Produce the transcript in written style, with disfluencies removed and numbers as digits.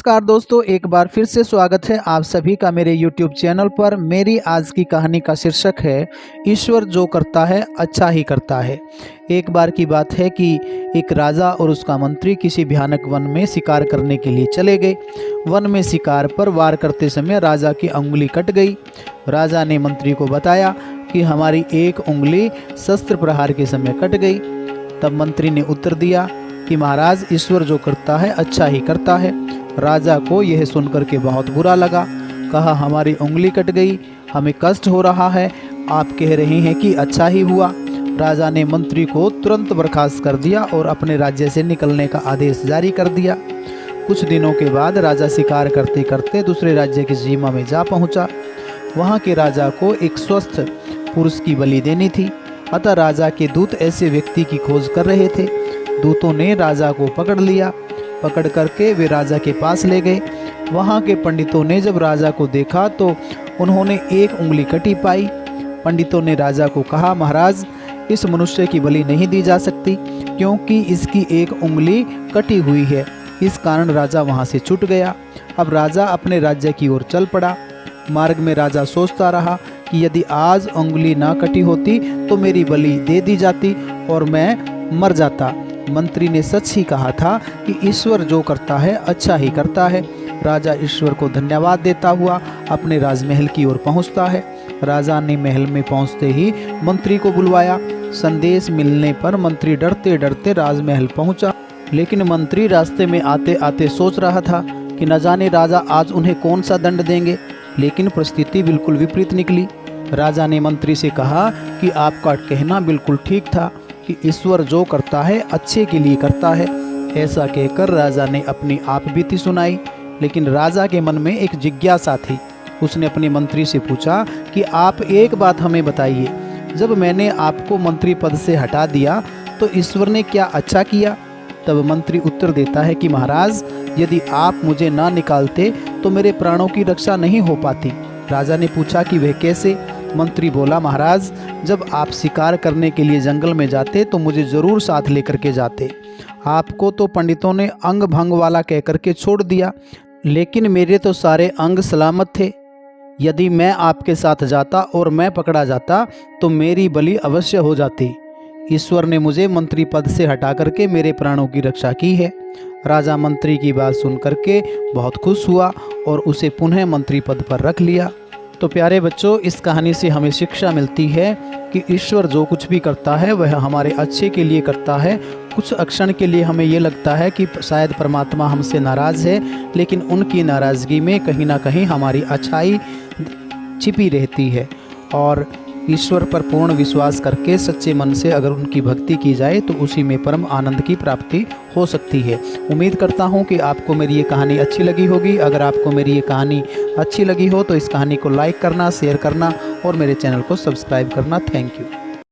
नमस्कार दोस्तों, एक बार फिर से स्वागत है आप सभी का मेरे YouTube चैनल पर। मेरी आज की कहानी का शीर्षक है ईश्वर जो करता है अच्छा ही करता है। एक बार की बात है कि एक राजा और उसका मंत्री किसी भयानक वन में शिकार करने के लिए चले गए। वन में शिकार पर वार करते समय राजा की उंगली कट गई। राजा ने मंत्री को बताया कि हमारी एक उंगली शस्त्र प्रहार के समय कट गई। तब मंत्री ने उत्तर दिया कि महाराज, ईश्वर जो करता है अच्छा ही करता है। राजा को यह सुनकर के बहुत बुरा लगा। कहा, हमारी उंगली कट गई, हमें कष्ट हो रहा है, आप कह रहे हैं कि अच्छा ही हुआ। राजा ने मंत्री को तुरंत बर्खास्त कर दिया और अपने राज्य से निकलने का आदेश जारी कर दिया। कुछ दिनों के बाद राजा शिकार करते करते दूसरे राज्य की सीमा में जा पहुंचा। वहां के राजा को एक स्वस्थ पुरुष की बलि देनी थी, अतः राजा के दूत ऐसे व्यक्ति की खोज कर रहे थे। दूतों ने राजा को पकड़ लिया। पकड़ करके वे राजा के पास ले गए। वहाँ के पंडितों ने जब राजा को देखा तो उन्होंने एक उंगली कटी पाई। पंडितों ने राजा को कहा, महाराज, इस मनुष्य की बलि नहीं दी जा सकती क्योंकि इसकी एक उंगली कटी हुई है। इस कारण राजा वहाँ से छूट गया। अब राजा अपने राज्य की ओर चल पड़ा। मार्ग में राजा सोचता रहा कि यदि आज उंगली ना कटी होती तो मेरी बलि दे दी जाती और मैं मर जाता। मंत्री ने सच ही कहा था कि ईश्वर जो करता है अच्छा ही करता है। राजा ईश्वर को धन्यवाद देता हुआ अपने राजमहल की ओर पहुंचता है। राजा ने महल में पहुंचते ही मंत्री को बुलवाया। संदेश मिलने पर मंत्री डरते डरते राजमहल पहुंचा। लेकिन मंत्री रास्ते में आते आते सोच रहा था कि न जाने राजा आज उन्हें कौन सा दंड देंगे। लेकिन परिस्थिति बिल्कुल विपरीत निकली। राजा ने मंत्री से कहा कि आपका कहना बिल्कुल ठीक था कि ईश्वर जो करता है अच्छे के लिए करता है। ऐसा कहकर राजा ने अपनी आप बीती सुनाई। लेकिन राजा के मन में एक जिज्ञासा थी। उसने अपने मंत्री से पूछा कि आप एक बात हमें बताइए, जब मैंने आपको मंत्री पद से हटा दिया तो ईश्वर ने क्या अच्छा किया? तब मंत्री उत्तर देता है कि महाराज, यदि आप मुझे ना निकालते तो मेरे प्राणों की रक्षा नहीं हो पाती। राजा ने पूछा कि वह कैसे? मंत्री बोला, महाराज, जब आप शिकार करने के लिए जंगल में जाते तो मुझे ज़रूर साथ लेकर के जाते। आपको तो पंडितों ने अंग भंग वाला कह करके छोड़ दिया, लेकिन मेरे तो सारे अंग सलामत थे। यदि मैं आपके साथ जाता और मैं पकड़ा जाता तो मेरी बलि अवश्य हो जाती। ईश्वर ने मुझे मंत्री पद से हटा करके मेरे प्राणों की रक्षा की है। राजा मंत्री की बात सुन करके बहुत खुश हुआ और उसे पुनः मंत्री पद पर रख लिया। तो प्यारे बच्चों, इस कहानी से हमें शिक्षा मिलती है कि ईश्वर जो कुछ भी करता है वह हमारे अच्छे के लिए करता है। कुछ क्षण के लिए हमें ये लगता है कि शायद परमात्मा हमसे नाराज़ है, लेकिन उनकी नाराज़गी में कहीं ना कहीं हमारी अच्छाई छिपी रहती है। और ईश्वर पर पूर्ण विश्वास करके सच्चे मन से अगर उनकी भक्ति की जाए तो उसी में परम आनंद की प्राप्ति हो सकती है। उम्मीद करता हूँ कि आपको मेरी ये कहानी अच्छी लगी होगी। अगर आपको मेरी ये कहानी अच्छी लगी हो तो इस कहानी को लाइक करना, शेयर करना और मेरे चैनल को सब्सक्राइब करना। Thank you.